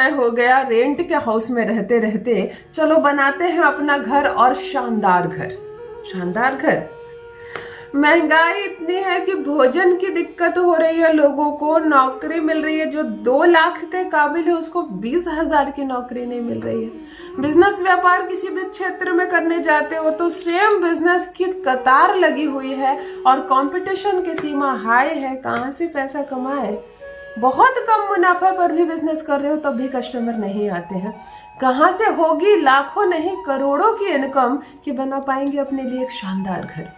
समय हो गया रेंट के हाउस में रहते रहते, चलो बनाते हैं अपना घर, और शानदार घर। शानदार घर। महंगाई इतनी है कि भोजन की दिक्कत हो रही है लोगों को। नौकरी मिल रही है जो 2 लाख के काबिल है उसको 20,000 की नौकरी नहीं मिल रही है। बिजनेस व्यापार किसी भी क्षेत्र में करने जाते हो तो सेम बिजनेस की कतार लगी हुई है और कंपटीशन की सीमा हाई है। कहाँ से पैसा कमाए? बहुत कम मुनाफा पर भी बिजनेस कर रहे हो तब भी कस्टमर नहीं आते हैं। कहाँ से होगी लाखों नहीं करोड़ों की इनकम कि बना पाएंगे अपने लिए एक शानदार घर?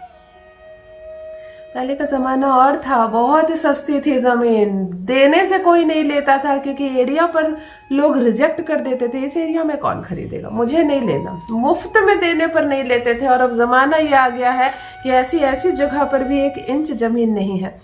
पहले का जमाना और था, बहुत ही सस्ती थी जमीन, देने से कोई नहीं लेता था क्योंकि एरिया पर लोग रिजेक्ट कर देते थे, इस एरिया में कौन खरीदेगा, मुझे नहीं लेना। मुफ्त में देने पर नहीं लेते थे। और अब जमाना ये आ गया है कि ऐसी ऐसी जगह पर भी 1 इंच जमीन नहीं है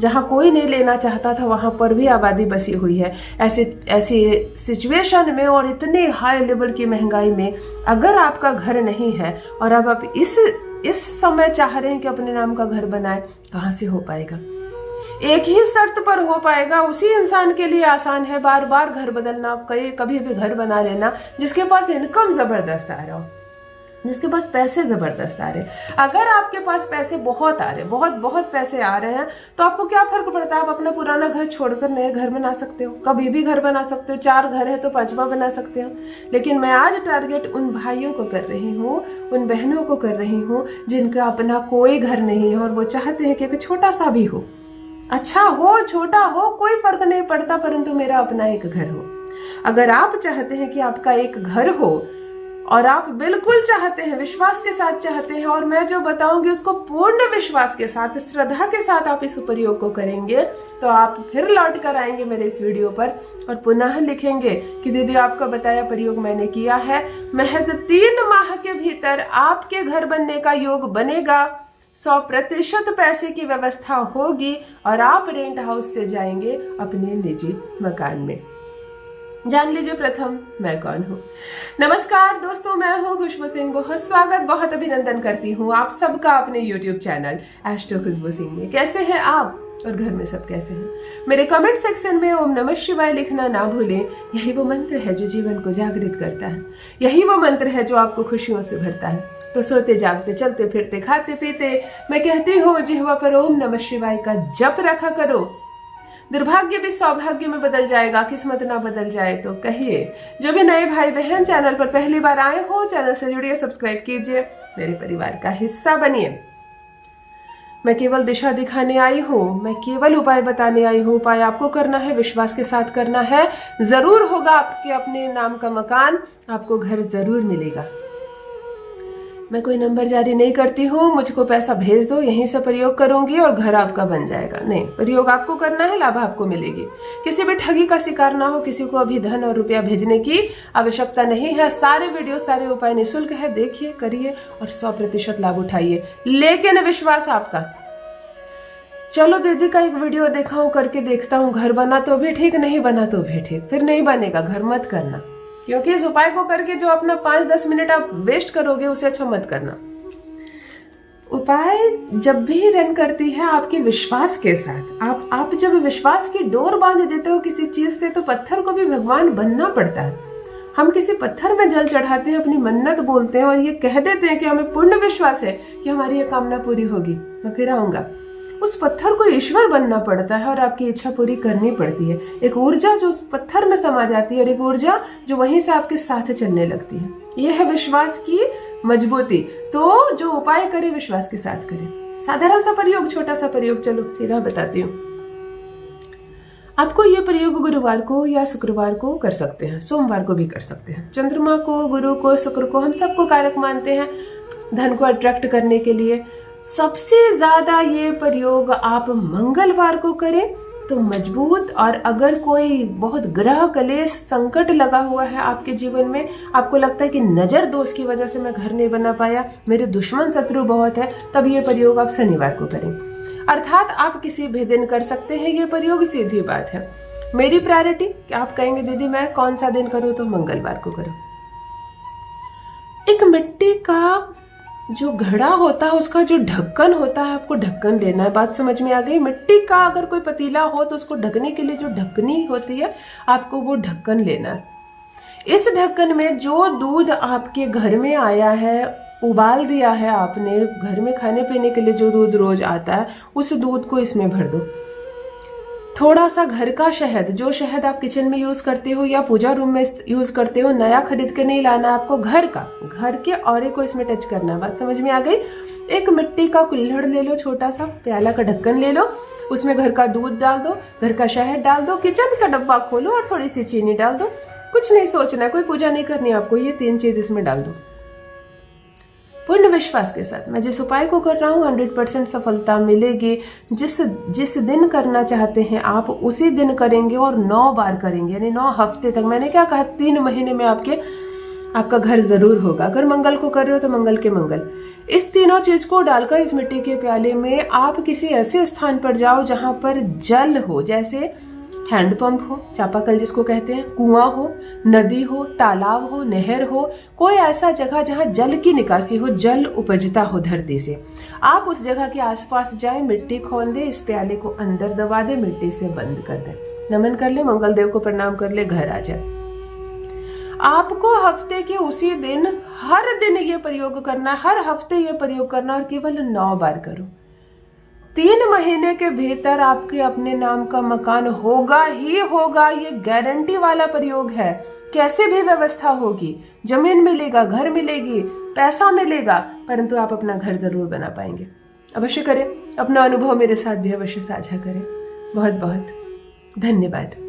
जहाँ कोई नहीं लेना चाहता था, वहां पर भी आबादी बसी हुई है। ऐसी सिचुएशन में और इतने हाई लेवल की महंगाई में अगर आपका घर नहीं है और अब आप इस समय चाह रहे हैं कि अपने नाम का घर बनाए, कहाँ से हो पाएगा? एक ही शर्त पर हो पाएगा, उसी इंसान के लिए आसान है बार बार घर बदलना, कभी भी घर बना लेना जिसके पास इनकम जबरदस्त आ रहा हो, जिसके पास पैसे जबरदस्त आ रहे हैं। अगर आपके पास पैसे बहुत आ रहे हैं, बहुत पैसे आ रहे हैं, तो आपको क्या फर्क पड़ता है? आप अपना पुराना घर छोड़कर नए घर बना सकते हो, कभी भी घर बना सकते हो। 4 घर है तो 5वां बना सकते हो। लेकिन मैं आज टारगेट उन भाइयों को कर रही हूँ, उन बहनों को कर रही हूँ जिनका अपना कोई घर नहीं है और वो चाहते हैं कि एक छोटा सा भी हो, अच्छा हो, छोटा हो, कोई फर्क नहीं पड़ता, परंतु मेरा अपना एक घर हो। अगर आप चाहते हैं कि आपका एक घर हो और आप बिल्कुल चाहते हैं, विश्वास के साथ चाहते हैं, और मैं जो बताऊंगी उसको पूर्ण विश्वास के साथ, श्रद्धा के साथ आप इस प्रयोग को करेंगे, तो आप फिर लौट कर आएंगे मेरे इस वीडियो पर और पुनः लिखेंगे कि दीदी आपका बताया प्रयोग मैंने किया है। महज 3 माह के भीतर आपके घर बनने का योग बनेगा, 100% पैसे की व्यवस्था होगी और आप रेंट हाउस से जाएंगे अपने निजी मकान में। जान लीजिए प्रथम मैं कौन हूँ। नमस्कार दोस्तों, मैं हूँ खुशबू सिंह। बहुत स्वागत, बहुत अभिनंदन करती हूँ आप सबका अपने YouTube चैनल एस्ट्रो खुशबू सिंह में। कैसे हैं आप और घर में सब कैसे हैं? मेरे कमेंट सेक्शन में ओम नमः शिवाय लिखना ना भूलें। यही वो मंत्र है जो जीवन को जागृत करता है, यही वो मंत्र है जो आपको खुशियों से भरता है। तो सोते जागते, चलते फिरते, खाते पीते मैं कहती हूँ जिह्वा पर ओम नमः शिवाय का जप रखा करो। दुर्भाग्य भी सौभाग्य में बदल जाएगा, किस्मत ना बदल जाए तो कहिए। जो भी नए भाई बहन चैनल पर पहली बार आए हो, चैनल से जुड़िए, सब्सक्राइब कीजिए, मेरे परिवार का हिस्सा बनिए। मैं केवल दिशा दिखाने आई हूँ, मैं केवल उपाय बताने आई हूँ। उपाय आपको करना है, विश्वास के साथ करना है, जरूर होगा आपके अपने नाम का मकान, आपको घर जरूर मिलेगा। मैं कोई नंबर जारी नहीं करती हूँ, मुझको पैसा भेज दो, यहीं से प्रयोग करूंगी और घर आपका बन जाएगा। नहीं, प्रयोग आपको करना है, लाभ आपको मिलेगी। किसी भी ठगी का शिकार ना हो, किसी को अभी धन और रुपया भेजने की आवश्यकता नहीं है। सारे वीडियो, सारे उपाय निःशुल्क है, देखिए, करिए और 100% लाभ उठाइए, लेकिन विश्वास आपका। चलो दीदी का एक वीडियो देखा हूँ, करके देखता हूँ, घर बना तो भी ठीक, नहीं बना तो भी ठीक। फिर नहीं बनेगा, घर मत करना, क्योंकि इस उपाय को करके जो अपना 5-10 मिनट आप वेस्ट करोगे उसे अच्छा मत करना। उपाय जब भी रन करती है आपके विश्वास के साथ, आप जब विश्वास की डोर बांध देते हो किसी चीज से, तो पत्थर को भी भगवान बनना पड़ता है। हम किसी पत्थर में जल चढ़ाते हैं, अपनी मन्नत बोलते हैं और ये कह देते हैं कि हमें पूर्ण विश्वास है कि हमारी ये कामना पूरी होगी, मैं फिर आऊंगा। उस पत्थर को ईश्वर बनना पड़ता है और आपकी इच्छा पूरी करनी पड़ती है। एक ऊर्जा जो उस पत्थर में समा जाती है और एक ऊर्जा जो वहीं से आपके साथ चलने लगती है। यह है विश्वास की मजबूती। तो जो उपाय करे विश्वास के साथ करें। साधारण सा प्रयोग, छोटा सा प्रयोग, चलो सीधा बताती हूँ। आपको ये प्रयोग गुरुवार को या शुक्रवार को कर सकते हैं, सोमवार को भी कर सकते हैं। चंद्रमा को, गुरु को, शुक्र को हम सबको कारक मानते हैं धन को अट्रैक्ट करने के लिए। सबसे ज्यादा ये प्रयोग आप मंगलवार को करें तो मजबूत। और अगर कोई बहुत ग्रह कलेश संकट लगा हुआ है आपके जीवन में, आपको लगता है कि नजर दोष की वजह से मैं घर नहीं बना पाया, मेरे दुश्मन शत्रु बहुत है, तब ये प्रयोग आप शनिवार को करें। अर्थात आप किसी भी दिन कर सकते हैं ये प्रयोग, सीधी बात है। मेरी प्रायोरिटी, आप कहेंगे दीदी मैं कौन सा दिन करूं, तो मंगलवार को करो। एक मिट्टी का जो घड़ा होता है उसका जो ढक्कन होता है, आपको ढक्कन लेना है। बात समझ में आ गई? मिट्टी का अगर कोई पतीला हो तो उसको ढकने के लिए जो ढकनी होती है, आपको वो ढक्कन लेना है। इस ढक्कन में जो दूध आपके घर में आया है, उबाल दिया है आपने, घर में खाने पीने के लिए जो दूध रोज आता है, उस दूध को इसमें भर दो। थोड़ा सा घर का शहद, जो शहद आप किचन में यूज करते हो या पूजा रूम में यूज करते हो, नया खरीद के नहीं लाना आपको, घर का, घर के औरे को इसमें टच करना है। बात समझ में आ गई? एक मिट्टी का कुल्हड़ ले लो, छोटा सा प्याला का ढक्कन ले लो, उसमें घर का दूध डाल दो, घर का शहद डाल दो, किचन का डब्बा खोलो और थोड़ी सी चीनी डाल दो। कुछ नहीं सोचना, कोई पूजा नहीं करनी आपको, ये 3 चीज इसमें डाल दो। पूर्ण विश्वास के साथ मैं जिस उपाय को कर रहा हूँ 100% सफलता मिलेगी। जिस दिन करना चाहते हैं आप उसी दिन करेंगे और 9 बार करेंगे, यानी 9 हफ्ते तक। मैंने क्या कहा, 3 महीने में आपका घर जरूर होगा। अगर मंगल को कर रहे हो तो मंगल के मंगल। इस तीनों चीज को डालकर इस मिट्टी के प्याले में आप किसी ऐसे स्थान पर जाओ जहां पर जल हो, जैसे हैंडपंप हो, चापाकल जिसको कहते हैं, कुआं हो, नदी हो, तालाब हो, नहर हो, कोई ऐसा जगह जहां जल की निकासी हो, जल उपजता हो धरती से। आप उस जगह के आसपास जाए, मिट्टी खोल दे, इस प्याले को अंदर दबा दे, मिट्टी से बंद कर दे, नमन कर ले, मंगल देव को प्रणाम कर ले, घर आ जाए। आपको हफ्ते के उसी दिन हर दिन ये प्रयोग करना, हर हफ्ते ये प्रयोग करना, और केवल 9 बार करो। 3 महीने के भीतर आपके अपने नाम का मकान होगा ही होगा। ये गारंटी वाला प्रयोग है। कैसे भी व्यवस्था होगी, जमीन मिलेगा, घर मिलेगी, पैसा मिलेगा, परंतु आप अपना घर जरूर बना पाएंगे। अवश्य करें, अपना अनुभव मेरे साथ भी अवश्य साझा करें। बहुत बहुत धन्यवाद।